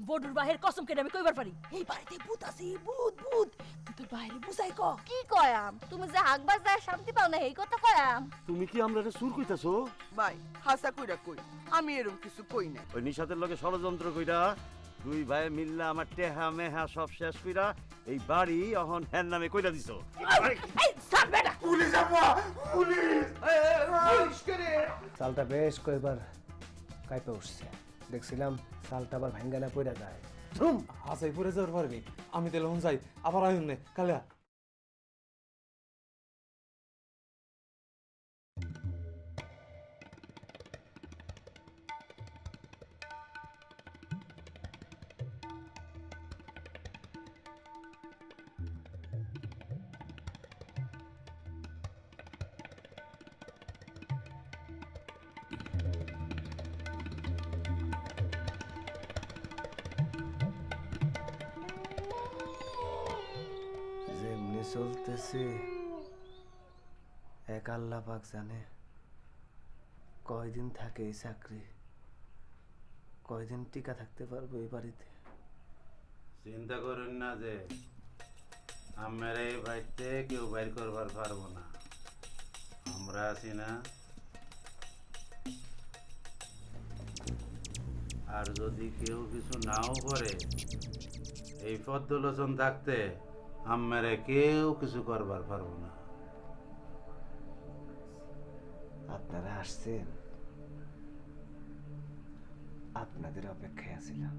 বড়ুর বাহের কসম কেটে আমি কইবার পারি এই বাড়িতে ভূত আছে, ভূত ভূত। তুই তোর বাইরে বুঝাই ক। কি কয়াম? তুমি যে হাকবাস যায় শান্তি পাও না এই কথা কয়াম। তুমি কি আমরারে সুর কইতাছো? ভাই হাসা কইরা কই, আমি এরকম কিছু কই না। ওই নিশাতের লগে ষড়যন্ত্র কইরা দুই ভাই মিল্লা আমার টেহা মেহা সব শেষ কইরা এই বাড়ি অহন হ্যার নামে কইরা দিছো। এই সার বেটা পুলিশ আপা, পুলিশ! চালটা বেশ কয়েকবার কাইপে উঠছে, দেখছিলাম চালটা আবার ভাঙ্গা না পড়া যায়। আসাই পরে যাওয়ার পারবি, আমি তাহলে হন যাই, আবার আয়ুন নে কালিয়া। যেমনি চলতেছে এক আল্লাহ পাক জানে কয়দিন থাকে এই চাকরি, কয়দিন টিকা থাকতে পারবো এই বাড়িতে। চিন্তা করুন না যে আমরা এই বাড়িতে কেউ বাইর করবার পারবো না, আমরা আছি না। আর যদি কেউ কিছু নাও করে এই পদ্মলোচন থাকতে আমরা কেউ কিছু করবার পারবো না। আপনারা আসছেন, আপনাদের অপেক্ষায় আছিলাম।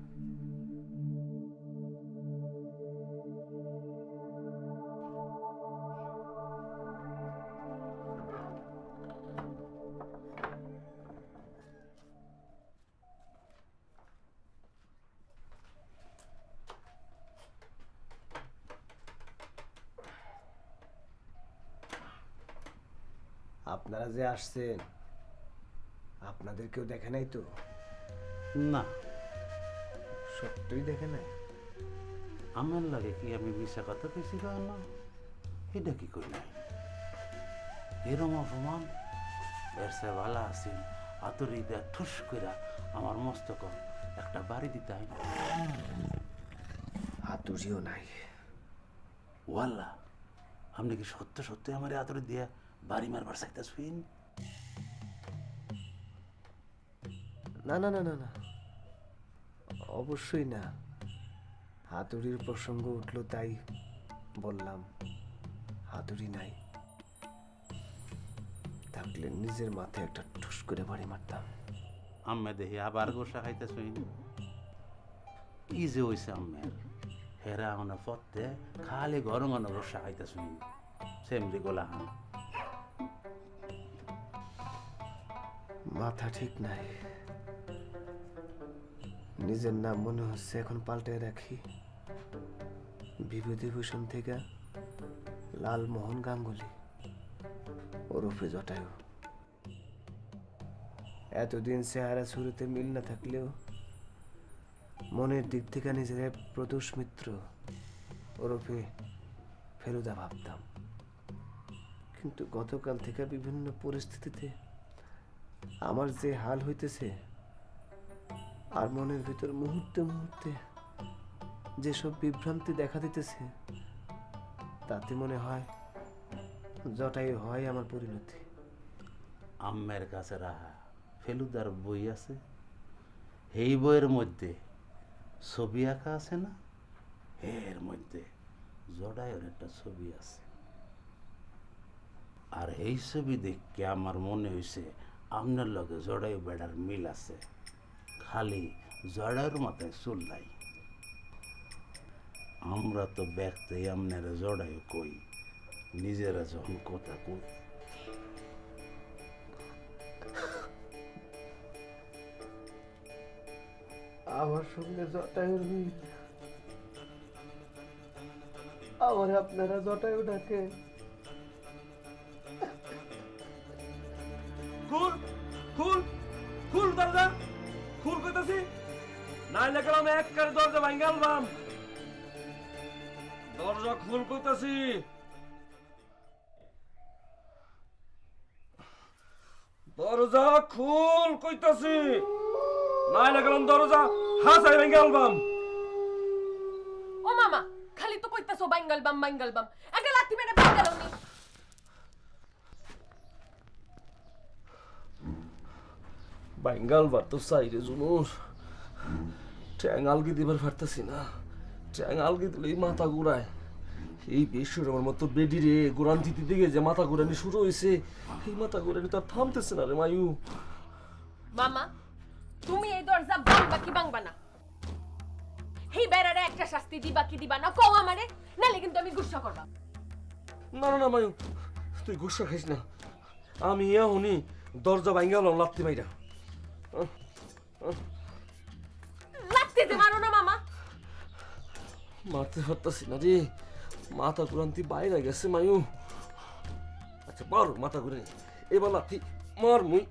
আপনারা যে আসছেন আপনাদের কেউ দেখে নাই তো? না, সত্যই দেখে নাই? আমার লাগে কি আমি মিশা কথা কইছি না? এটা কি করি নাই, এরম অপমান এর সে ভালো আছি আতরি দেয়া ঠুস কইরা আমার মস্তক একটা বাড়ি দিতে হয় না। হাতুড়িও নাই? ওয়াল্লা, আপনি কি সত্য সত্যি আমার আতরি দিয়া বাড়ি মারবার চাইতেছেন? না না না না না, অবশ্যই না। হাতুড়ির প্রসঙ্গ উঠলো তাই বললাম, হাতুড়ি নাই। থাকলে নিজের মাথায় একটা ঠুস করে বাড়ি মারতাম। আম্মে দেখি আবার গোসা খাইতেছেন। কি যে হয়েছে আম্মের, হেরা আমার পথে খালি গরম গরম গোসা খাইতেছেন সেমরি গোলা। মাথা ঠিক নাই, নিজের নাম মনে হচ্ছে এখন পাল্টে রাখি। বিভূতিভূষণ থেকে লালমোহন গাঙ্গুলি ওরফে জটায়ু। এতদিন চেহারা শুরুতে মিল না থাকলেও মনের দিক থেকে নিজের প্রদোষ মিত্র ওরফে ফেলুদা ভাবতাম। কিন্তু গতকাল থেকে বিভিন্ন পরিস্থিতিতে আমার যে হাল হইতেছে আর মনের ভিতর মুহূর্তে মুহূর্তে যেসব বিভ্রান্তি দেখা দিতেছে, তাতে মনে হয় জটায়ু হয় আমার পরিণতি। আম্মের কাছে রাহা ফেলুদার বই আছে, এই বইয়ের মধ্যে ছবি আঁকা আছে না, এর মধ্যে জটায়ুর একটা ছবি আছে। আর এই ছবি দেখে আমার মনে হয়েছে আপনার লগে জটায়ু বেড়ার মিল আছে, খালি জটায়ুর মাথায় চুল নাই। আমরা তো ব্যক্তি আপনারা জটায়ু কই, নিজেরা যখন কথা কই। আমার সঙ্গে জটায়ুর মিল, আমার আপনারা জটায়ু ডাকে। খুল খুল খুল দরজা খুল কইতাছি, নাইলে গেলাম এক কারে দরজা ভাঙ্গালবাম। দরজা খুল কইতাছি। দরজা খুল কইতাছি। নাইলে গেলাম দরজা হাসাই ভেঙে আলবাম। ও মামা খালি তো কইতাছো বাঙ্গাল বাম আগে লাথি মেরে বাঙ্গাল নি। বাঙ্গাল বার তো সাইরে জুনুর ট্যাং আলগি দিবার পারতেছি না। ট্যাং আলগি দিলেই মাথা ঘুরায়। এই বেশুর আমার মতো বেডি রে গোরান্তিতে দিকে যে মাথা ঘুরানি শুরু হয়েছে, এই মাথা ঘুরানি তো আর থামতেছে না রে মায়ু। মামা তুমি এই দরজা ভাঙবা কি ভাঙবা না? এই বেড়ারে একটা শাস্তি দিবা কি দিবা না কও আমারে, নালে কিন্তু আমি গুস্সা করবা। না না না মায়ু, তুই গুসা খাইস না। আমি এখনই দরজা ভাঙ্গা হলাম লাত্তি মাইরা। লাগতে যে মারো না মামা। মারতে পারতাছি না রে, মাথা ঘুরান্তি বাইরে গেছে মায়ু। আচ্ছা বল মাথা ঘুরে এবার লাথি মার মুই।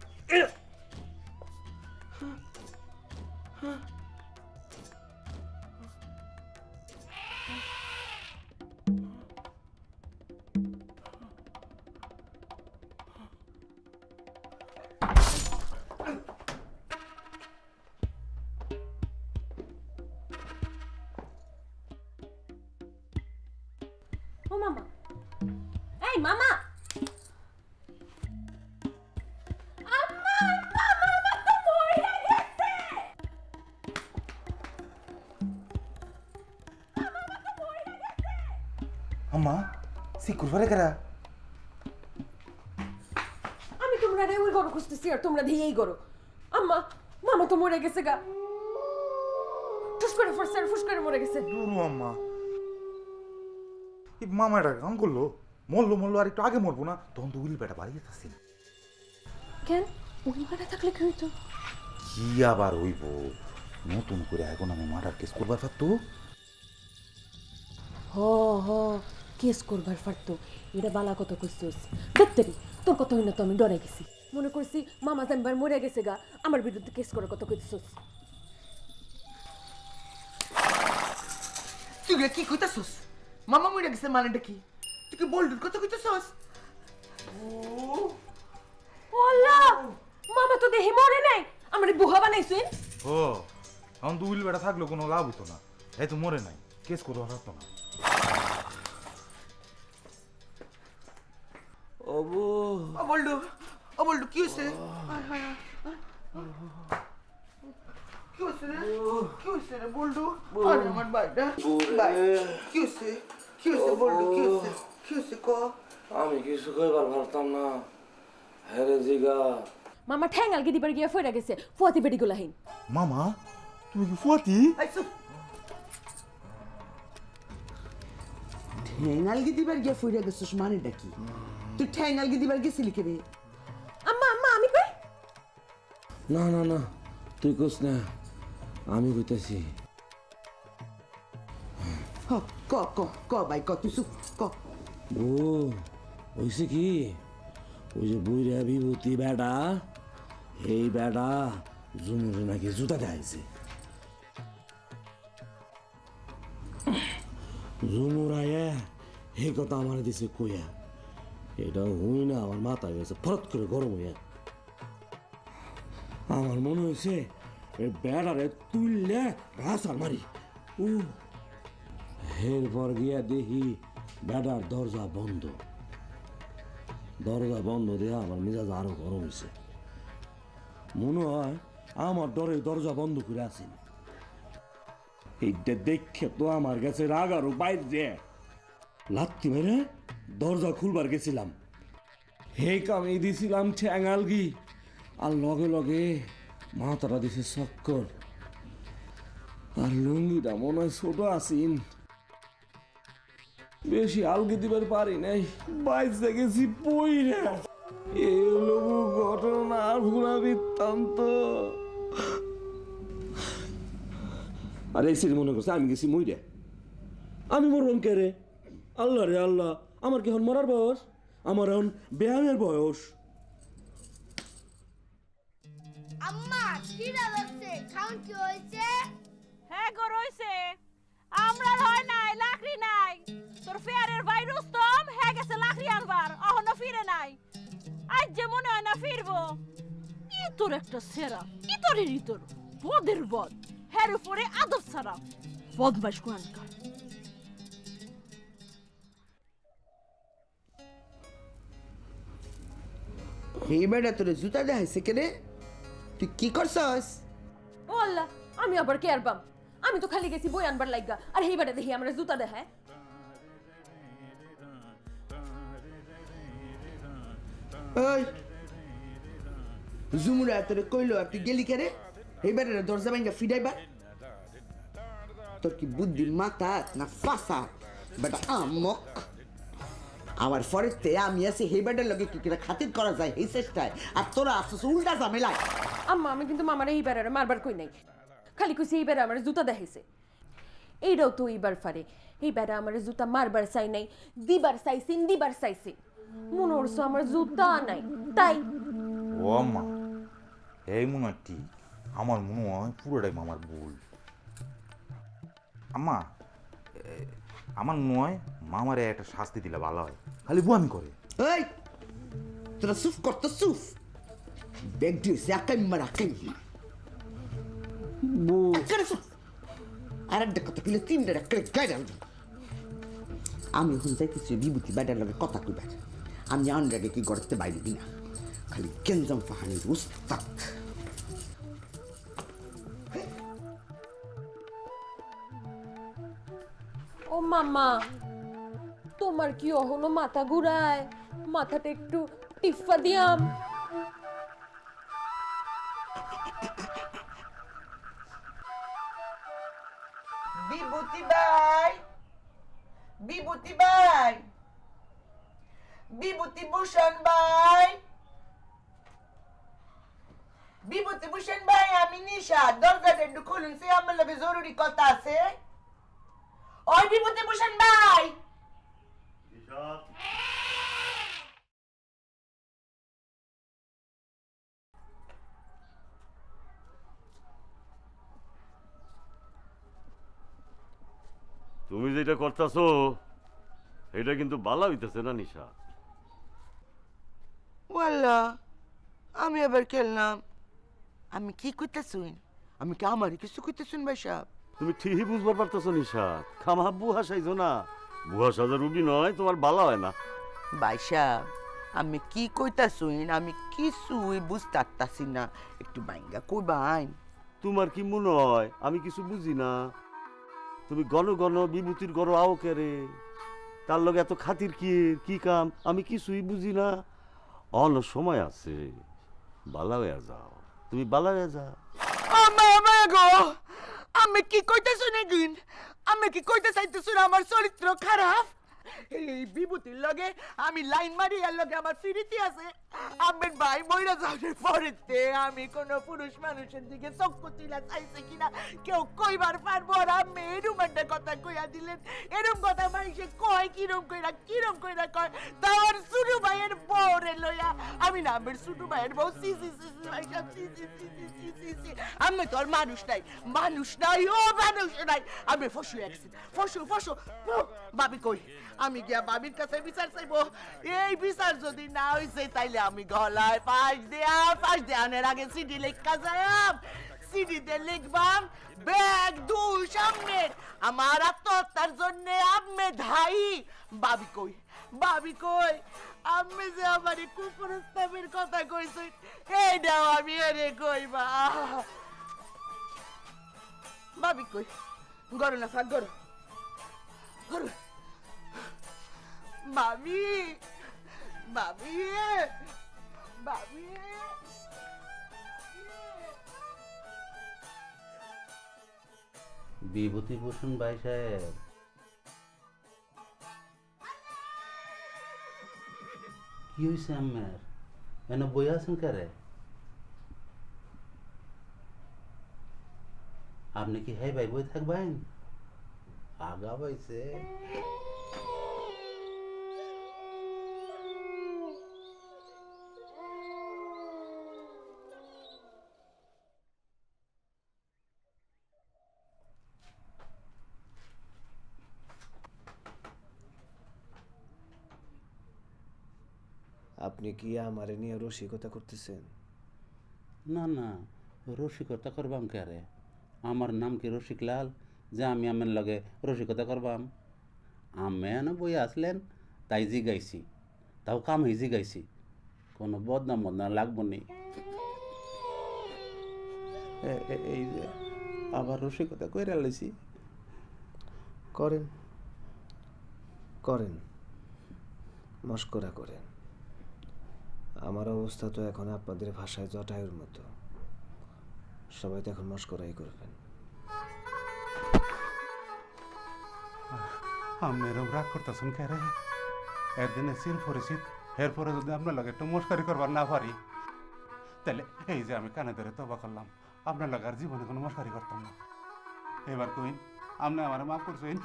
ও মামা, এই মামা, আম্মা সিকুর পারে কারা? আমি তোমরা রে ওই গরু খুঁজতেছি আর তোমরা দিয়ে এই গরু। আম্মা মামা তো মরে গেছে গা, টুস করে ফসে ফুস করে মরে গেছে। দুরু আম্মা, এই মামা এটা কাম করলো, মরলো আর একটু আগে মরবো না, তখন তো উইল বেটা বাড়ি যেতেছি। কেন উনি মারা থাকলে কি হইতো? কি আবার হইব, নতুন করে এখন আমি মার্ডার কেস করবার পারতো। হ হ কেস করবার পারতো, এটা বালা কথা কইছিস। দেখতেরি তোর কথা হই না তো আমি ডরে গেছি, মনে করছি মামা জানবার মরে গেছে গা, আমার বিরুদ্ধে কেস করার কথা কইছিস। তুই কি কইতাছস? মামা মরে গেছে মানেটা কি? তুই কি বলদুর কথা কইতাছস? আল্লাহ, মামা তো দেহি মরে নাই, আমারে বুহা বানাইছেন। ও এখন তো উইল বেটা থাকলো কোনো লাভ হতো না, এই তো মরে নাই, কেস করবার পারতো না। ওবো ও বলদু কি হইছে? কি হইছে রে? কি হইছে রে বলদু? আরে আমার ভাইটা ভাই কি হইছে বলদু? কি হইছে ক? আমি কিছু কইবার পারতাম না। হেরে জিগা মামা ঠ্যাঙ্গাল গিয়ে দিবার গিয়ে ফইরা গেছে, ফুয়াতি বেডি গুলাহিন। মামা তুমি কি ফুয়াতি? আইসো ঠ্যাঙ্গালগি দিবার গিয়ে ফইরা গেছস মানেটা কি? তুই ঠ্যাঙ্গালগি দিবার গেছিলি কে রে? আম্মা আম্মা আমি কই? না না না তুই কইস না, আমি কইতাছি। হ ক ভাই ক তুই চুপ ক। ও হইছে কি, ওই যে বুইরা বিভূতি বেটা, এই বেটা জুনুরে নাকি জুতা দেখাইছে। জুনুর আয়া এই কথা আমার দিছে কইয়া, এটা হই না আমার মাথা গেছে ফরত করে গরম হইয়া। আমার মনে হয়েছে এই বেড়ারে তুললে রাসার মারি। এরপর গিয়া দেখি বেড়ার দরজা বন্ধ। দরজা বন্ধ দিয়ে আমার মেজাজ আরো গরম হয়েছে। মনে হয় আমার ডরে দরজা বন্ধ করে আছেন। এইটা দেখে তো আমার কাছে রাগ আরো বাইরে লাত্তি মেরে দরজা খুলবার গেছিলাম, হে কামে দিছিলাম ঠ্যাঙ্গালগি, আর লগে লগে মাথাটা দিছে চক্কর, আর লুঙ্গিটা মনে হয় ছোট আসিন, বেশি আলগি দিবার পারি নাই, বাইরে গেছি পইরা। এই হলো ঘটনা, ভুলা বৃত্তান্ত। আর এই সিরি মনে করছে আমি গেছি মইরে, আমি মরলাম কে রে? আল্লাহ রে আল্লাহ, আমার কি এখন মরার বয়স? আমার এখন ব্যায়ামের বয়স। আম্মা খিদা লাগছে, খাওন কি হইছে? হ্যাঁ গো রইছে, আমরা হয় নাই, লাকড়ি নাই। তোর ফেয়ারের ভাই রুস্তম হ্যাঁ গেছে লাকড়ি আনবার, অহনো ফিরে নাই। আজ যে মনে হয় না ফিরবো। ই তোর একটা সেরা, ই তোর। বদের বদ হের উপরে আদর ছাড়া বদমাস কোয়ানকার। এই বেটা তোর জুতা দেখাইছে কেনে? তুই কি করছস? ও আল্লাহ, আমি আবার কে আরবাম? আমি তো খালি গেছি বই আনবার লাগা, আর এই বেটা দেখি আমার জুতা দেখায়। ওই জুমুরা তোরে কইলো আর তুই গেলি কেরে? এই বেটারে দরজা ভাঙ্গা ফিরাইবা? তোর কি বুদ্ধি মাথা না ফাঁসা? বেটা আমক আমার ফরেতে আমি আছি এই বেটার লগে কি করে খাতির করা যায় এই চেষ্টায়, আর তোরা আসছিস উল্টা ঝামেলায়। আম্মা, আমি কিন্তু মামারে এই বেড়ারে মারবার কই নাই, খালি কইছি এই বেড়া আমার জুতা দেখাইছে। এইটাও তো এইবার পারে, এই বেড়া আমার জুতা মারবার চাই নাই, দিবার চাইছি, দিবার চাইছি। মনে হচ্ছে আমার জুতা নাই, তাই ও আম্মা, এই মনে হয় ঠিক, আমার মনে হয় পুরোটাই মামার ভুল। আম্মা, আমার মনে হয় মামারে একটা শাস্তি দিলে ভালো হয়, খালি বুয়ামি করে। এই তোরা সুফ করতো সুফ, ব্যাগ দিয়েছে আকাইম্মার আকাইম্মা আর একটা কথা কিলো তিনটা একটা গাইডাল। আমি এখন যাইতেছি বিভূতি বাইডার লগে কথা কইবার, আমি আন্ডারে কি করতে বাইরে না, খালি গেঞ্জাম ফাহানির উস্তাদ। ও মামা, তোমার কি অহনো মাথা ঘুরায়? মাথাটা একটু টিফা দিয়াম। বিভূতি ভাই, বিভূতি ভাই, বিভূতি ভূষণ ভাই, বিভূতি ভূষণ ভাই, আমি নিশা, দরজাটা একটু খুলুন, সে আমার লগে জরুরি কথা আছে। ওই বিভূতি ভূষণ ভাই, তুমি যেটা করতেছো এটা কিন্তু ভালো হইতেছে না নিশা। ওয়াল্লা আমি আবার খেললাম, আমি কি করতেছুন? আমি কি আমারই কিছু করতেছুন ভাই সাহেব? তুমি ঠিকই বুঝবার পারতেছো নিশা, খামা বুহা সাইছো না, বুহা সাজার রুগী নয়, তোমার ভালো হয় না। ভাই সাহেব আমি কি কইতাছুন? আমি কিছুই বুঝতে পারতাছি না, একটু বাইঙ্গা কইবাইন। তোমার কি মনে হয় আমি কিছু বুঝি না? তুমি গণ গণ বিভূতির গড় আও কেরে, তার লগে এত খাতির কি কাম, আমি কিছুই বুঝি না। অন্য সময় আছে, বালা হয়ে যাও, তুমি বালা হয়ে যাও। গো আমি কি কইতেছুন? এগুন আমি কি কইতে চাইতেছুন আমার চরিত্র খারাপ? এই বিভূতির লগে আমি লাইন মারি, আর লগে আমার ফিরিতি আছে। আমার ভাই মইরা যাওয়ার পরেতে আমি কোন পুরুষ মানুষের দিকে চক্ষু তুলা চাইছে কিনা কেউ কইবার পারবো? আর আমি এরম একটা কথা কইয়া দিলেন, এরম কথা মানুষে কয় কিরম কইরা কয়, তার ছোট ভাইয়ের বউরে লইয়া। আমি না আমার ছোট ভাইয়ের বউ, সি সি সি সি ভাই সাহেব, সি সি সি সি সি সি সি, আমি তো আর মানুষ নাই, ও মানুষ নাই, আমি ফসু একছি, ফসু ভাবি কই? আমি গিয়া বাবির কাছে বিচার চাইবো। এই বিচার যদি না হইছে তাইলে আমি গলায় ফাঁস দেওয়ানের আগে সিডি লেখা যাইম, সিডিতে লিখবাম ব্যাগ দুই সামনে, আমার আত্মহত্যার জন্য আমি ধাই। বাবি কই আমি যে আমার কুকুরস্তাবের কথা কইছি, এইটাও আমি এরে কইবা। বাবি কই? গরো না ফাঁক গরো, বাবি বাবি বাবি। বিভূতিভূষণ ভাই সাহেব, কি হয়েছে আমার? এনে বই আছেন কারে? আপনি কি হ্যাঁ ভাই বই থাকবেন? আগা পাইছে। আপনি কি আমারে নিয়ে রসিকতা করতেছেন? না না, রসিকতা করবাম কে রে? আমার নাম কি রসিকলাল যে আমি আমের লগে রসিকতা করবাম? আমি এনে বই আসলেন তাই জিগাইছি, তাও কাম হয়ে জিগাইছি, কোনো বদনাম বদনাম লাগবো নি। এই যে আবার রসিকতা কইরা লইছি। করেন করেন, মস্করা করেন। আমার অবস্থা তো এখন আপনাদের ভাষায় জটায়ুর মতো। সবাই তো এখন মস্করাই করবেন। আপনি এরকম রাগ করতেছেন কে রে? একদিনে সিল পরিচিত, এরপরে যদি আপনার লগে একটু মস্কারি করবার না পারি, তাহলে এই যে আমি কানে ধরে তবা করলাম, আপনার লগে আর জীবনে কোনো মস্কারি করতাম না। এবার কইন, আপনি আমার মাফ করছেন?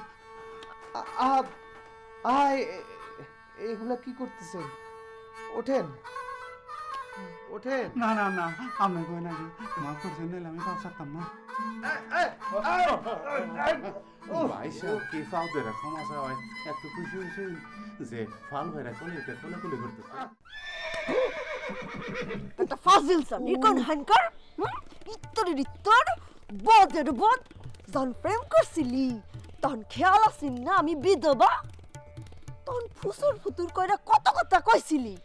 এইগুলা কি করতেছেন? ওঠেন ওঠেন। না না না, আপনি কই না মাফ করছেন, নাহলে আমি পাপ ছাড়তাম না। ভাই সাহেব কি ফাল ধরে ক্ষমা চাওয়ায় এত খুশি হয়েছেন যে ফাল ভাইরা কলিতে কোলাকুলি করতেছে। একটা ফাজিল সান ইকন হানকার ইত্তর বদের বদ যখন প্রেম করছিলি তখন খেয়াল আসিন না আমি বিধবা? তখন ফুসুর ফুতুর কইরা কত কথা কইছিলি।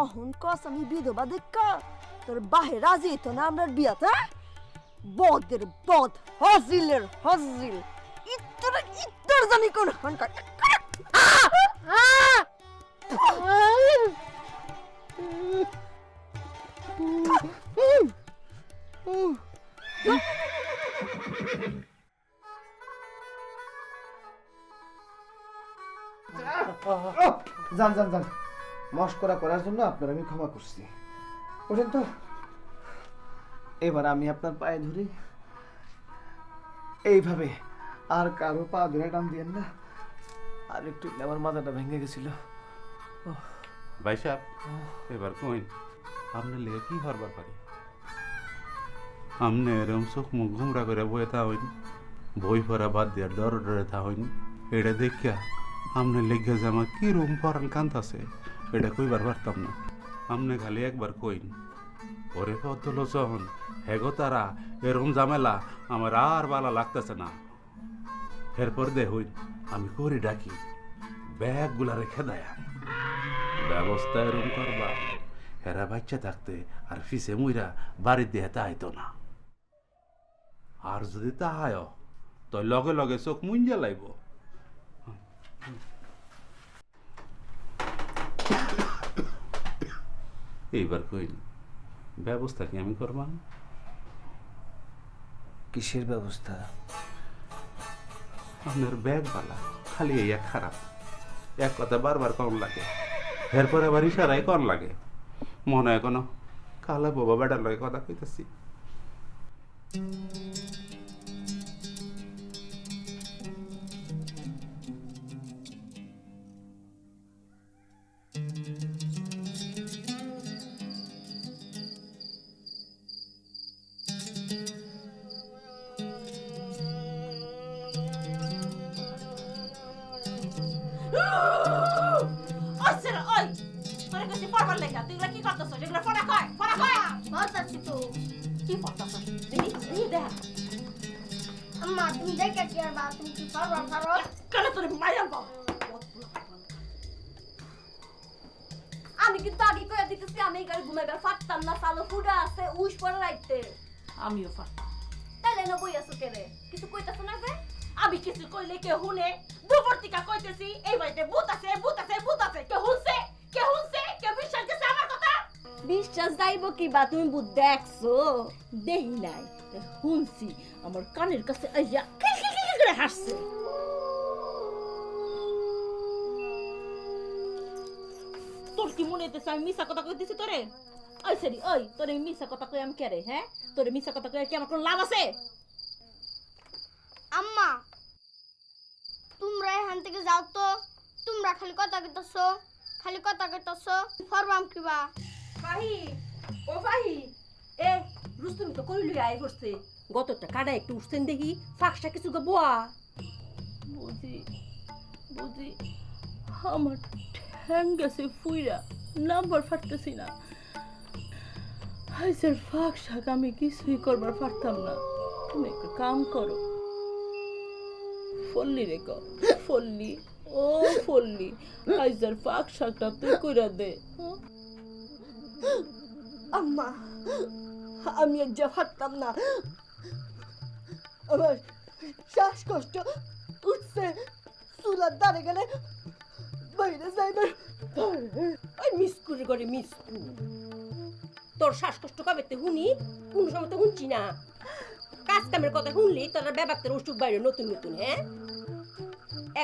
অহন কস আমি বিধবা দেখা তোর বাহে রাজি হইতো না আমরা বিয়াতে? বদের বদ, হাজিলের হাজিল, ইত্তর জানি কোন হানকার। যান যান যান, মস্করা করার জন্য আপনার আমি ক্ষমা করছি। ওঠেন তো। এবার আমি আপনার পায়ে ধরি, এইভাবে আর কারো পা ধরে টান দিয়েন না। আর একটু আমার মাথাটা ভেঙে গেছিল। ভাই সাহেব এবার কইন, আপনি লেগে কি হরবার পারি? আপনি এরম চোখ মুখ ঘুমরা করে বয়ে থা হইন, বই পড়া বাদ দিয়ে ডরে ডরে থা হইন, এটা দেখিয়া আপনি লেগে যে আমার কি রুম পরান কান্ত আছে এটা কইবার পারতাম না। আপনি খালি একবার কইন, ওরে পদ্মলোচন হেগো তারা এরম ঝামেলা আমার আর ভালো লাগতেছে না। এরপর দে হইন আমি করি ডাকি ব্যাগগুলা রেখে দেয় ব্যবস্থা এরম করবা হেরা বাচ্চা থাকতে আর ফিসে মুইরা বাড়ি দিয়ে তাইতো না। আর যদি তাহায় তো লগে লগে চোখ মুঞ্জা লাইব। এইবার কইন ব্যবস্থা কি আমি করবা? কিসের ব্যবস্থা? আপনার ব্যাগ বালা খালি এই এক খারাপ, এক কথা বারবার কম লাগে, এরপরে আবার ইশারাই কম লাগে, মনে হয় কোনো কালা বাবা বেটার লাগে কথা কইতেছি। আমি কিন্তু আগে কয়ে দিতেছি আমি এই গাড়ি ঘুমাইবার পারতাম না, চালো ফুডা আছে উস পরে রাখতে। আমিও পারতাম। তাইলে না বই আছো কেরে? কিছু কইতাছো না যে? আমি কিছু কইলে কে হুনে? দুপুরতিকা কইতেছি এই বাড়িতে ভূত আছে ভূত আছে ভূত আছে, কে হুনছে? কে হুনছে? কে বিশ্বাস করছে আমার কথা? বিশ্বাস যাইব কি বা? তুমি বুঝ দেখছো? দেহি নাই, হুনছি আমার কানের কাছে আইয়া খিলখিল করে হাসছে। তোর কি মনে হইতেছে আমি মিছা কথা কইতেছি তোরে? ওই সরি ওই তোরে মিছা কথা কই আমি কেরে? হ্যাঁ তোরে মিছা কথা কই কি আমার কোনো লাভ আছে? আম্মা তোমরা এখান থেকে যাও তো, তোমরা খালি কথা কইতাছো, খালি কথা কইতাছো, ফরমাম কিবা? ফাহি ও ফাহি, এ রুস্তুম তো কইলি আই করছে, গতটা কাটা একটু উঠছেন দেখি, ফাঁকটা কিছু গো boa বুঝি বুঝি আমার ঠ্যাং গেছে ফুইরা, নাম্বার ফাটতেছি না। আইসের ফাঁক শাক আমি কিছুই করবার পারতাম না। তুমি একটা কাম করো, ফল্লি রে কর, ফল্লি ও ফল্লি, আইসের ফাঁক শাকটা তুই কইরা দে। আম্মা আমি আর যা পারতাম না, আমার শ্বাসকষ্ট উঠছে, চুলার দ্বারে গেলে বাইরে যাইবার মিস করে মিস তোর শ্বাসকষ্ট কবে তে শুনি, কোন সময় তো শুনছি না। কাজ কামের কথা শুনলি তোর ব্যাপারটার অসুখ বাইরে নতুন নতুন। হ্যাঁ,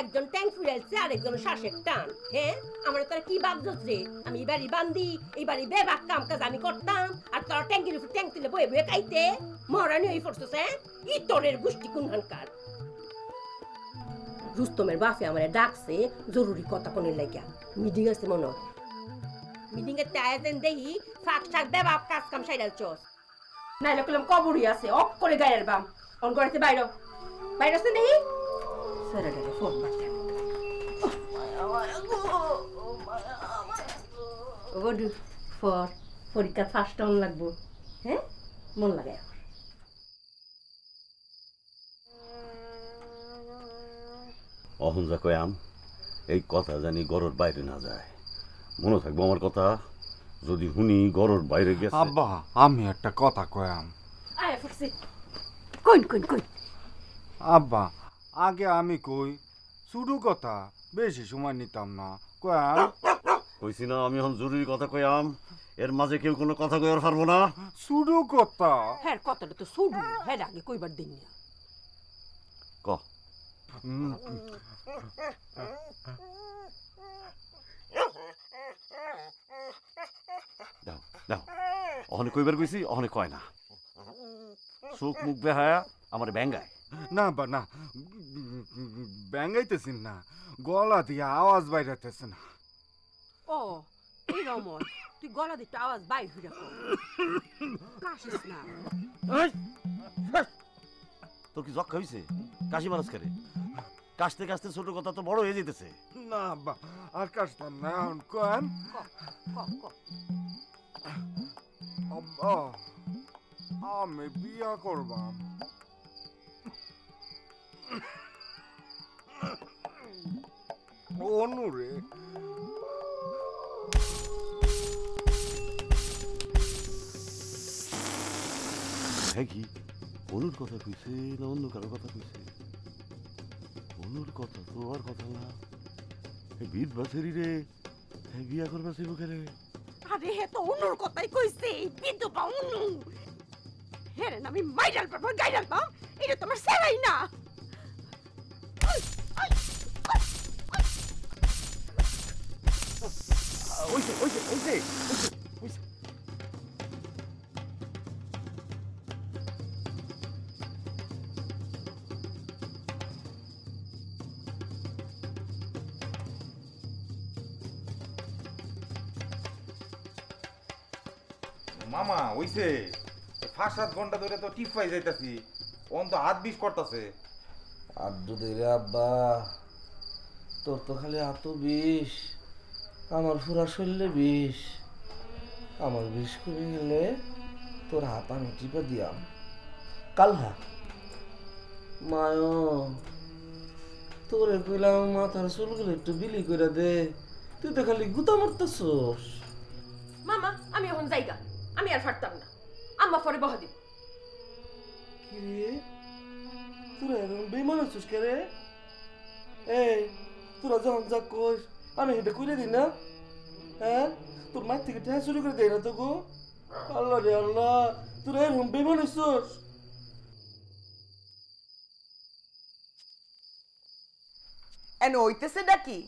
একজন ট্যাং ফুরাইছে আর একজন শ্বাসের টান। হ্যাঁ, আমার তোরা কি ভাবছস রে? আমি এই বাড়ি বান্দি, এই বাড়ি বেবাক কাম কাজ আমি করতাম, আর তোরা ট্যাঙ্কির উপর ট্যাঙ্ক তুলে বয়ে বয়ে খাইতে মহারানি হয়ে পড়ছস। হ্যাঁ, ইতরের গোষ্ঠী কোনখানকার। রুস্তমের বাপে আমার ডাকছে জরুরি কথা কোনের লাগিয়া, মিটিং আছে মনে হয়। মিটিং এর আয়োজন দেখি ফাঁক শাক দেবা কাজ কাম সাইডালছস, নাইলে কলম কবরই আছে অক করে গায়ের বাম অন করেছে বাইরে বাইরে আছে নেই স্যারের ফোন বাজছে। ওগো ফর পরীক্ষা ফার্স্ট অন লাগবো। হ্যাঁ, মন লাগে। অহন যা কয়াম এই কথা জানি গরর বাইরে না যায়, মনে থাকবো আমার কথা। যদি শুনি গরর বাইরে গেছে। আব্বা আমি একটা কথা কয়াম। আয় ফুটছি কইন কইন কইন। আব্বা আগে আমি কই শুধু কথা, বেশি সময় নিতাম না। কয়াম কইছি না আমি এখন জরুরি কথা কয়াম, এর মাঝে কেউ কোনো কথা কইবার পারবো না। শুধু কথা। হ্যাঁ, কথাটা তো শুধু হ্যাঁ আগে কইবার দিন না। ক দাও দাও, অহনে কইবার কইছি, অহনে কয় না। চোখ মুখ বেহায়া আমার ব্যাঙ্গায়। না বা না, ব্যাঙ্গাইতেছি না, গলা দিয়ে আওয়াজ বাইরাতেছে না। ও এই রমন, তুই গলা দিতে আওয়াজ বাইর হইরা কর, কাশিস না। তোর কি জক্কা হইছে? কাশি মারাস করে? কাশতে কাশতে ছোট কথা তো বড় হয়ে যেতেছে। না বা আর কাশতাম না। এখন কয়াম আব্বা আমি বিয়া করবাম। অনুরে হ্যাঁ কি অনুর কথা কইছে না অন্য কারো কথা কইছে? অনুর কথা তো আর কথা না। বীর বাছেরি রে বিয়া করবা চাইব কেরে? আরে হে তো অনুর কথাই কইছে, বিধবা অনু। হ্যাঁ রে, আমি মাইরাল পাবো গাইরাল পাবো, এটা তোমার সেরাই না। ওইছে ওইছে ওইছে ওইছে। মামা হইছে 5-7 ঘন্টা ধরে তো টিপাই যাইতাছি, অন তো হাত বিষ করতেছে। আড্ডু দে রে আব্বা, তোর তো খালি হাত বিষ, আমার পুরা শরীরে বিষ। আমার বিষ কমে গেলে তোর হাত আমি টিপে দিয়াম। কালহা মায় তোরে কইলাম মাথার চুলগুলো একটু বিলি করে দে, তুই তো খালি গুতা মারতেছস। মামা আমি এখন যাইগা, আমি আর পারতাম না। আম্মা পরে বহা দিব। কি রে তোরা এরকম বেমান আছিস কে রে? এই তোরা যখন যা কইস আমি এটা কইরে দিই না? হ্যাঁ, তোর মায়ের থেকে ঠেয়া শুরু করে দেয় না তো গো? আল্লাহ রে আল্লাহ, তোরা এরকম বেমান আছিস। এন হইতেছে নাকি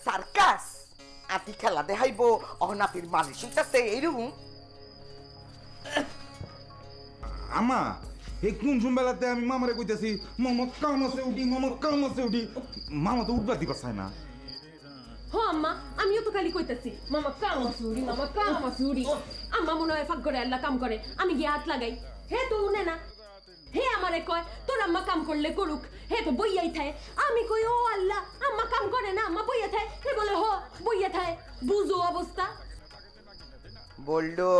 সার্কাস? আতি খেলা দেখাইব, অহনাতির মানুষ হইতাছে এইরকম। আমা এই কোন বেলাতে আমি মামারে কইতেছি মামা কাম আছে উঠি, মামা কাম আছে উঠি, মামা তো উঠবাতি করছাই না। হো আম্মা, আমিও তো খালি কইতাছি মামা কাম আসুরি, মামা কাম আসুরি। আম্মা মনে হয় ফাঁক করে আল্লাহ কাম করে, আমি গিয়ে হাত লাগাই। হে তো উনে না, হে আমারে কয় তোর আম্মা কাম করলে করুক, হে তো বইয়াই থাকে। আমি কই ও আল্লাহ, আম্মা কাম করে না, আম্মা বইয়া থাকে। হে বলে হ বইয়া থাকে, বুঝো অবস্থা। বল্ডু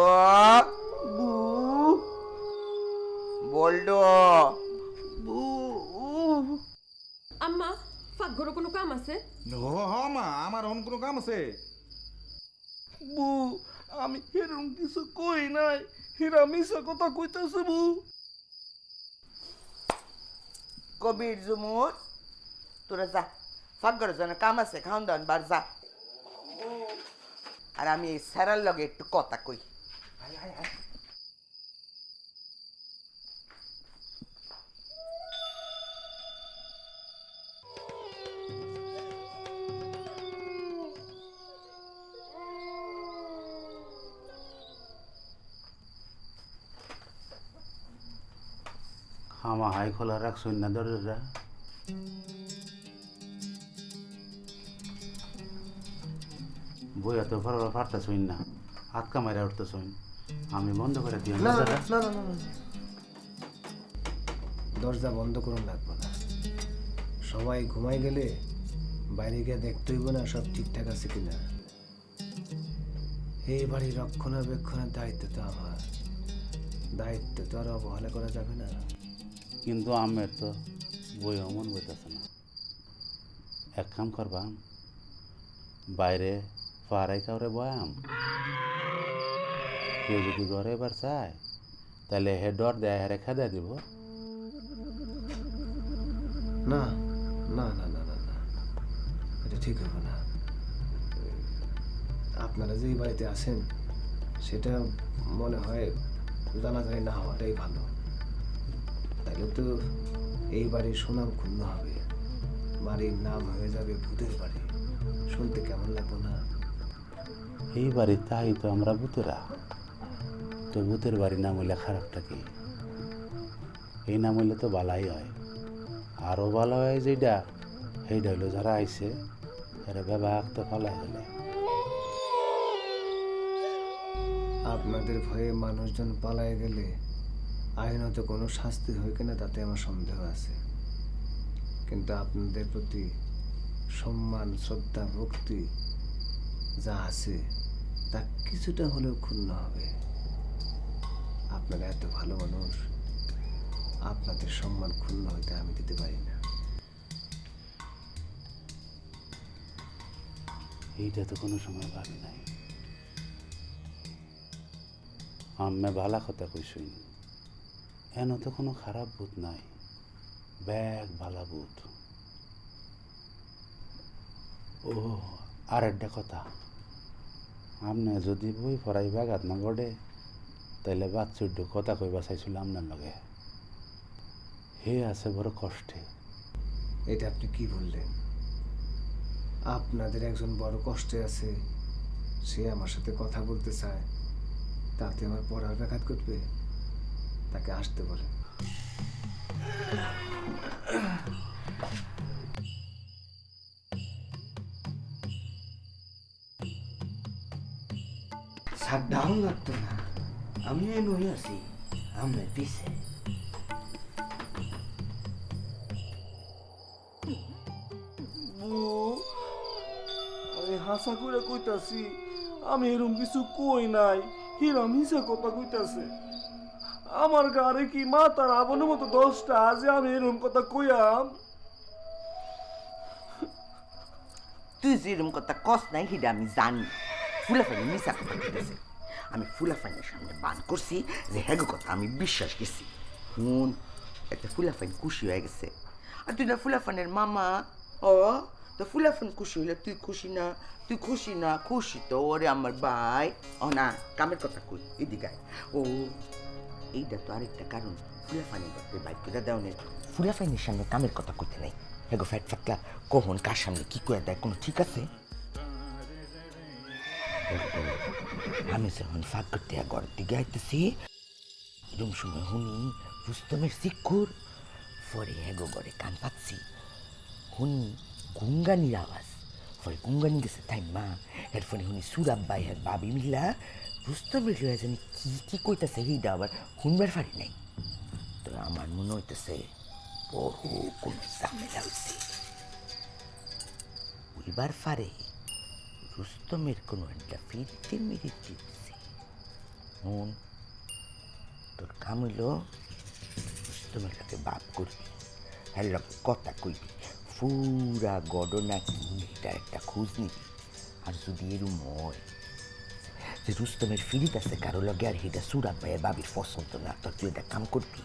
বল্ডু আম্মা ফাঁকঘরে কোনো কাম আছে? মা আমার অন্য কোনো কাম আছে? বু আমি এরকম কিছু কই নাই, হীরা মিশা কথা কইতাছে বু। কবির জুমুর তোরা যা, ফাঁকঘরের জন্য কাম আছে, খাওয়ান দাওয়ান বার যা। আর আমি এই স্যারার লগে একটু কথা কই। খামা হাই খোলা রাখছুন না দরজা। বইয়া তো পারতেছুন না, হাত কামাইরা উঠতেছুন। আমি বন্ধ করে দিই না দরজা। না না না না, দরজা বন্ধ করুন লাগবো না। সবাই ঘুমাই গেলে বাইরে গিয়ে দেখতে হইব না সব ঠিকঠাক আছে কিনা। এই বাড়ির রক্ষণাবেক্ষণের দায়িত্ব তো আমার, দায়িত্ব তো আর অবহেলা করা যাবে না। কিন্তু আমের তো বই মন বইতেছে না। এক কাম করবাম, বাইরে পাড়াই কাউরে বয়াম, কেউ যদি ঘরে এবার চায় তাহলে হে ডর দেয়, হেরে খেদা দিব। না না না না না না, এটা ঠিক হবে না। আপনারা যে এই বাড়িতে আছেন সেটা মনে হয় জানাজানি না হওয়াটাই ভালো। তাহলে তো এই বাড়ির সুনাম ক্ষুণ্ণ হবে, বাড়ির নাম হয়ে যাবে ভূতের বাড়ি। শুনতে কেমন লাগবো না? এই বাড়ি তাই তো আমরা ভূতেরা, তো ভূতের বাড়ি নাম হইলে খারাপটা কি? এই নাম হইলে তো বালাই হয়। আরও ভালো হয় যেটা, সেইটা হইলো যারা আইছে এরা ব্যবহার তো ফালাই গেলে। আপনাদের ভয়ে মানুষজন পালায় গেলে আইনত কোনো শাস্তি হয় কিনা তাতে আমার সন্দেহ আছে। কিন্তু আপনাদের প্রতি সম্মান, শ্রদ্ধা, ভক্তি যা আছে তা কিছুটা হলেও ক্ষুণ্ণ হবে। আপনারা এত ভালো মানুষ, আপনাদের সম্মান ক্ষুণ্ণ হইতে আমি দিতে পারি না। এইটা তো কোনো সময় ভাবি নাই। আমি ভালা কথা কইসুই, এন তো কোনো খারাপ ভূত নাই, ব্যাগ ভালা ভূত। ও আর একটা কথা, আপনি যদি বই পড়াই ব্যাঘাত না গড়ে তাইলে বাচ্চুড্ড কথা কইবা চাইছিল আপনার লগে। হে আছে বড় কষ্টে। এটা আপনি কি বললেন? আপনাদের একজন বড় কষ্টে আছে, সে আমার সাথে কথা বলতে চায়, তাতে আমার পড়ার ব্যাঘাত ঘটবে? তাকে আসতে বলেন। সার ডাউন লাগতো না, আমি এই নই আছি আমার পিছে। আমি হাসা করে কইতাছি, আমি এরকম কিছু কই নাই, হীরা মিশা কথা কইতাছে। আমার গাড়ি কি মা তার আবনের মতো 10টা, যে আমি এরকম কথা কইয়াম? তুই যেরকম কথা কস নাই সেটা আমি জানি। ফুলাফানি মিশা কথা কইতেছে। আমি ফুলাফানির সামনে বান করছি যে হ্যাঁ কথা আমি বিশ্বাস করছি। হুন একটা ফুলাফানি খুশি হয়ে গেছে, আর তুই না ফুলাফানের মামা। ও তো ফুলাফান খুশি হইলে তুই খুশি না? তুই খুশি না? খুশি তো ওরে আমার ভাই। ও না, কামের কথা কই এদিকে। ও এইটা তো আরেকটা কারণ ফুলাফানি বাপে বাইক করে দেওয়া নেই। ফুলাফানির সামনে কামের কথা কইতে নাই। এগো ফ্যাট ফাটলা কখন কার সামনে কি করে দেয় কোনো ঠিক আছে? আমি যখন ফাঁক করতে ঘরের দিকে আইতেছি, এরকম সময় হুনি রুস্তমের শিক্ষুর পরে এগো ঘরে কান পাচ্ছি, হুনি গুঙ্গানির আওয়াজ। পরে গুঙ্গানি গেছে তাই মা, এরপরে হুনি সুরাব্বাই আর বাবি মিলা রুস্তমের লয়ে জানি কি কি কইতেছে, সেইটা আবার শুনবার পারি নাই। তো আমার মনে হইতেছে বড় কোন ঝামেলা হয়েছে। ওইবার ফারে রুস্তমের কোনো একটা ফিরতে মেরে দিচ্ছে। শোন, তোর কাম হইল তোমার সাথে বাপ করবি, হ্যাঁ কথা কইবি, পুরা ঘটনা কি এটার একটা খোঁজ নিবি। আর যদি এরম হয় যে রুস্তমের ফিরিত আছে কারো লগে আর হিটা সুরাত ভাইয়ের বাবির পছন্দ না, তো তুই এটা কাম করবি।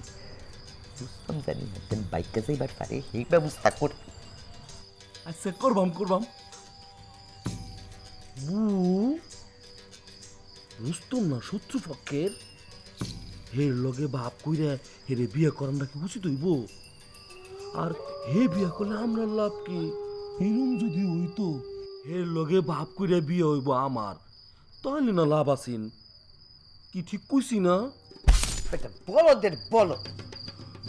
রুস্তম জানি একদিন বাইকটা যাইবার পারে এই ব্যবস্থা করবি। আচ্ছা করবাম রুস্তম না শত্রুপক্ষের, হের লগে বাপ কইরা হেরে বিয়ে করার নাকি উচিত হইব। আর হে বিয়ে করলে আমরা লাভ কি? এরম যদি হইতো হের লগে বাপ কইরা বিয়ে হইব আমার, তাহলে না লাভ আছেন। কি ঠিক কইছি না? বেটা বলদের বলদ,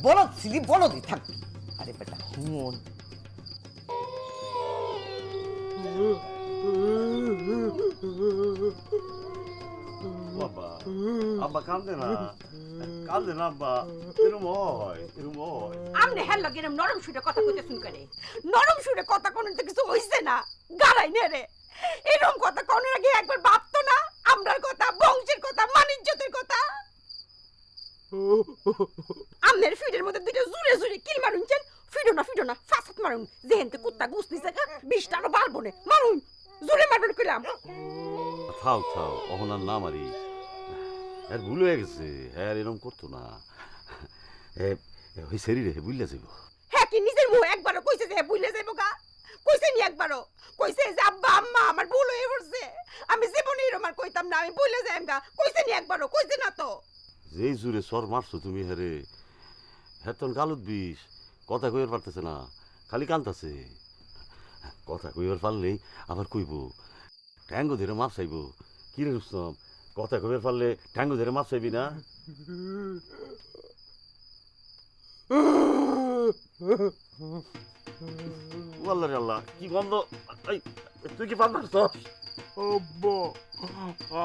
বলদ ছিলি বলদই থাকবি। আরে বেটা হুন, বাবা আব্বা কান্দে না আব্বা, এরম হয়। আমনে হেল লাগে এরম নরম সুরে কথা কইতে শুন করে, নরম সুরে কথা কোন তো কিছু হইছে না, গালাই নে রে। এরম কথা কোন আগে একবার ভাবতো না, আমরার কথা, বংশের কথা, মানিজ্যতের কথা। আমনের ফিডের মধ্যে দুটো জুরে জুরে কিল মারুনছেন, ফিডো না ফাসাত মারুন, যেহেনতে কুত্তা গুছ দিছে 20টা আরো বাড়বো না, মারুন জোরে মারবেন কইলাম। থাও অহনার না মারি, আর ভুল হয়ে গেছে, হ্যাঁ এরম করতো না। ওই শরীরে বুঝলে যাব। হ্যাঁ কি নিজের মুখ একবারও কইছে যে ভুলে যাইব গা? কইছে নি একবারও? কইছে যে আব্বা আম্মা আমার ভুল হয়ে পড়ছে, আমি জীবনে এরম আর কইতাম না, আমি ভুলে যাইম গা? কইছে নি একবারও? কইছে না তো। যেই জুড়ে সর মারছো তুমি হেরে, হ্যাঁ তোর গালত বিষ, কথা কইবার পারতেছে না, খালি কান্তাছে। কথা কইবার পারলেই আবার কইব ট্যাঙ্গো ধরে মাপ চাইব। কি রে রুস্তম, কথা কইবার পারলে ট্যাঙ্গো ধরে মাপ চাইবি না? আল্লাহ রে আল্লাহ, কি গন্ধ! এই, তুই কি পান মারছ? আব্বা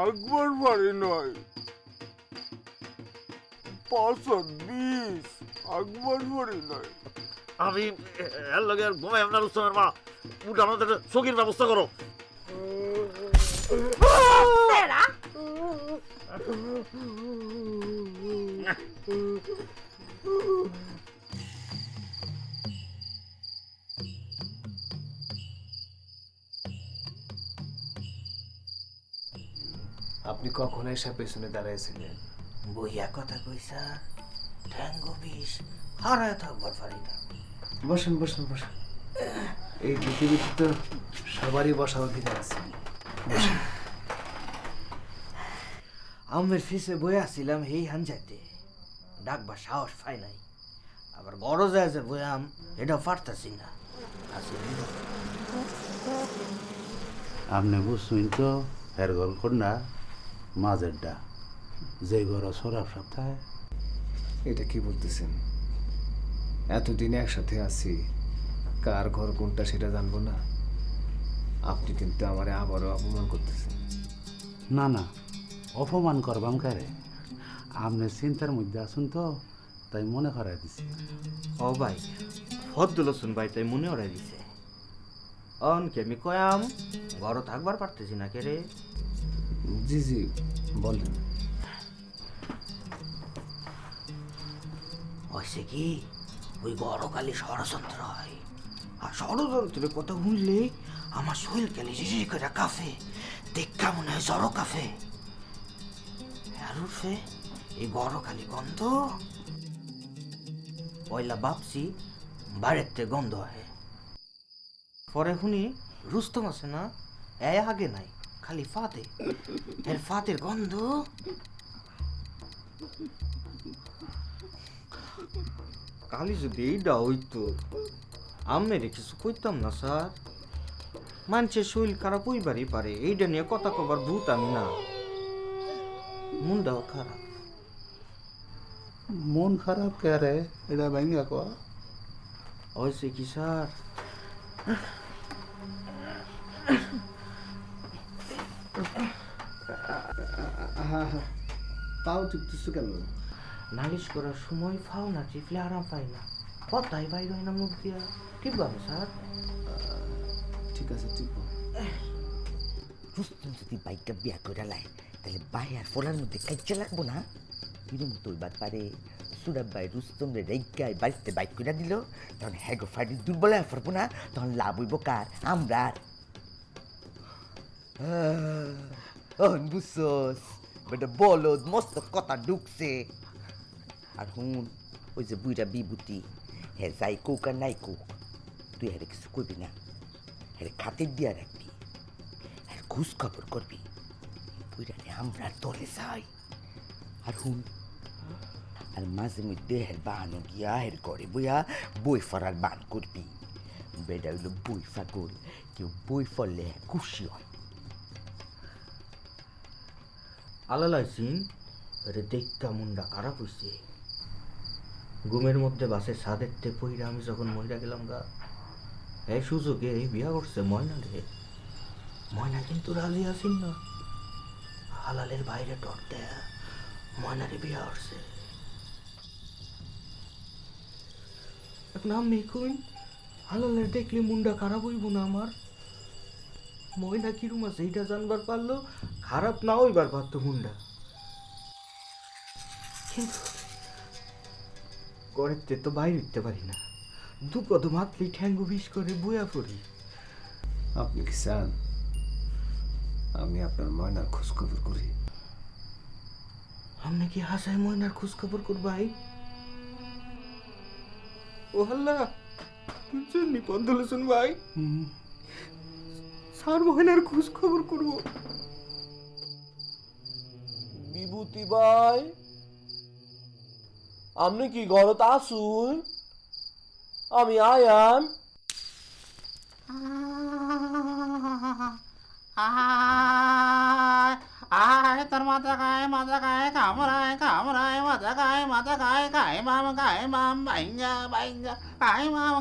একবার পারি নয়, 520 একবার পারি নয়। আমি এর লগে ঘুমাই আপনার রুস্তমের মা, উঠানোর চকির ব্যবস্থা করো। আপনি কখন এসে পেছনে দাঁড়াইছিলেন? বইয়া কথা কইসা ঠ্যাঙ্গো বিষ হারায় থাকবার পারি না। বসেন এই পৃথিবীতে তো সবারই বসা অধিকার আছে। আমের ফিসে বই আসছিলাম এই হানজাইতে, ডাকবার সাহস পাই নাই। আবার বড় যায় যে বয়াম এটাও পারতাছি না। আপনি বুঝছেন তো এর গল্প না মাঝেরটা, যে ঘর সরাব সপ্তাহে। এটা কি বলতেছেন? এতদিন একসাথে আছি, কার ঘর কোনটা সেটা জানবো না? আপনি কিন্তু আমারে আবারও অপমান করতেছেন। না অপমান করবাম কারে, আপনি চিন্তার মধ্যে আসুন তো তাই মনে করাই দিছি। ও ভাই ফদ্দুলসুন ভাই তাই মনে ওরাই দিছে। অনকে আমি কয়াম ঘর থাকবার পারতেছি না কে রে। জি বলেন। হয়েছে কি, ওই গরকালে ষড়যন্ত্র হয়, আর ষড়যন্ত্রের কথা শুনলে আমার শরীর কালি রিরি করে কাফে, দেখা মনে হয় জ্বর কাফে। আর উঠে এই গরকালি গন্ধ, পয়লা ভাবছি বাইরেতে গন্ধ হয়, পরে শুনি রুস্তম আছে না, এ আগে নাই খালি ফাতে, এর ফাতের গন্ধ। কালি যদি এইটা হইতো আমি কিছু কইতাম না স্যার। মানুষের শরীর খারাপ হইবারই পারে, এইটা নিয়ে কথা কবার ভূত আমি না। মনটাও খারাপ। মন খারাপ কে রে, এটা ভাঙ্গা কয়া। হয়েছে কি স্যার, পাও টিপতেছো কেন? নালিশ করার সময় ফাও না টিপলে আরাম পাই না, কথাই বাইর হয় না মুখ দিয়া। টিপবাম স্যার? ঠিক আছে টিপো। রুস্তম যদি বাইকটা বিয়া করে লাই তাহলে বাই আর ফোলার মধ্যে কাইচা লাগবো না এরম তো এবার পারে সুরাব ভাই রুস্তম রে রেগায় বাড়িতে বাইক করে দিল তখন হ্যাগো ফাইডি দুর্বল হয়ে পড়বো না তখন লাভ হইব কার আমরা বুঝছস বেটা বলদ মস্ত কথা ঢুকছে আর হুন ওই যে বুইরা বিভূতি হ্যাঁ যাই কোক আর নাই কোক তুই হ্যাঁ কিছু করবি না হ্যাঁ খাতির দিয়া রাখবি হ্যাঁ ঘুষ খবর করবি বুইরা আমরা দলে যাই আর হুন আর মাঝে মধ্যে হের বাহানো গিয়া হের ঘরে বইয়া বই ফরার বান করবি বেটা হইল বই ফাগল কেউ বই ফললে খুশি হয় আলালাইছিন এটা দেখা মুন্ডা খারাপ হইছে ঘুমের মধ্যে বাসে সাদের তে পইরা আমি যখন মহিলা গেলাম গা এই সুযোগে এই বিয়া করছে ময়না রে ময়না কিন্তু রাজি আছেন না হালালের বাইরে টট দেয়া ময়নারে বিয়া করছে নাম মেকুন হালালের দেখলে মুন্ডা খারাপ হইব না আমার ময়না কিরম আছে এইটা জানবার পারলো খারাপ না হইবার পারতো মুন্ডা কিন্তু গড়েতে তো বাইরে উঠতে পারি না দু কদম হাতলি ঠ্যাঙ্গু বিষ করে বয়া পড়ি আপনি কি চান আমি আপনার ময়নার খোঁজখবর করি আপনি কি হাসায় ময়নার খোঁজখবর করবাই ও হাল্লা বুঝছেন নি পদ্মলোচন ভাই স্যার ময়নার খোঁজখবর করবো বিভূতি ভাই আপনি কি ঘরত আসুন আমি আয়ান আয় তোর মাথা খায় কামড়ায় মাথা খায় মাম বাইঙ্গা খায় মাম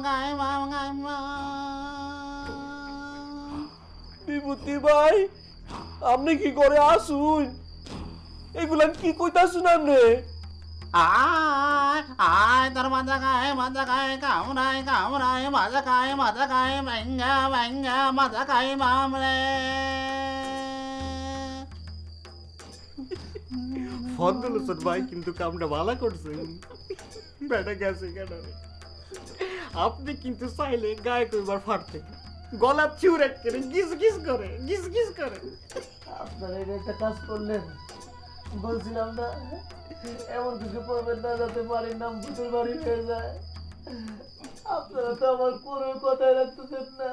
বিভূতি ভাই আপনি কি করে আসুন এগুলা কি কইতাছুন আপনি আয় তোর মাথা খায় কামড়ায় মাথা খায় বাইঙ্গা মাথা খায় মাম রে পদ্মলোচন ভাই কিন্তু কামটা ভালো করছে বেটা গেছে কেন আপনি কিন্তু চাইলে গায়ে কইবার ফাটতেন গলা চিউরেট করে গিস করে আপনারা এটা একটা কাজ করলেন বলছিলাম না এমন কিছু করবেন না যাতে বাড়ির নাম ভূতের বাড়ি হয়ে যায় আপনারা তো আমার কোনো কথাই রাখতেছেন না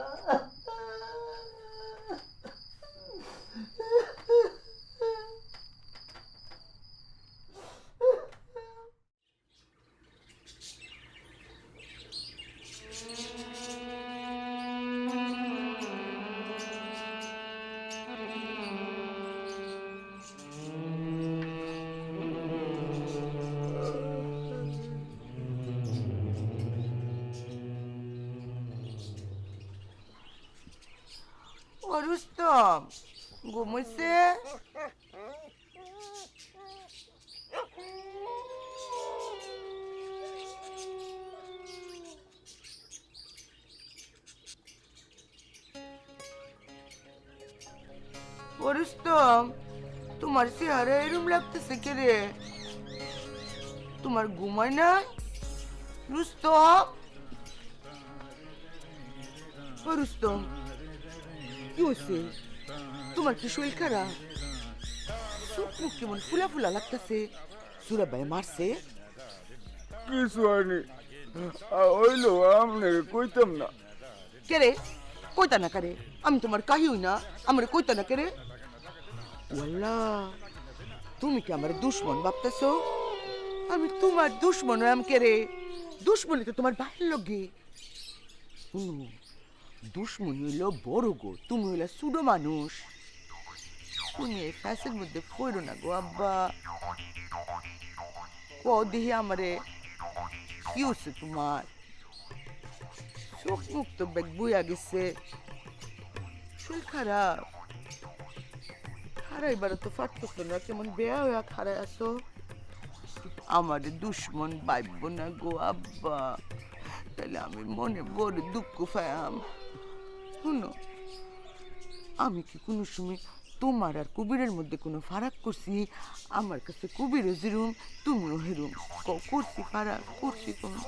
রুস্তম ঘুমাইছে রুস্তম তোমার চেহারা এরম লাগতেছে কে রে তোমার ঘুমায় না রুস্তম রুস্তম কি হয়েছে তোমার কি শরীর খারাপ চোখ মুখ কেমন ফুলা লাগতেছে সুরাব ভাই মারছে কিছু হয়নি হইলো আপনার কইতাম না কে রে কইতা না কারে আমি তোমার কাহি হই না আমার কইতা না কে রে ওয়াল্লা তুমি কি আমার দুশ্মন ভাবতেছো আমি তোমার দুশ্মন হইম কে রে দুশ্মনী তো তোমার ভাইয়ের লগে দুশ্মনী হইল বড় গো তুমি হইলা ছোট মানুষ তুমি এই ফ্যাসের মধ্যে পড়ো না গো আব্বা দেখি আমারে কি হচ্ছে তোমার চোখ মুখ তো ব্যাগ বইয়া গেছে শরীর খারাপ খারাইবার তো ফাটতেছো না কেমন বেয়া হইয়া খারাই আসো আমার দুশ্মন বাইব না গো আব্বা তাহলে আমি মনে বড় দুঃখ পাইম শুনো আমি কি কোনো সময় তোমার আর কবিরের মধ্যে কোনো ফারাক করছি? আমার কাছে কবিরও যেরুম তুমিও হেরুম। করছি ফারাক, করছি তুমি।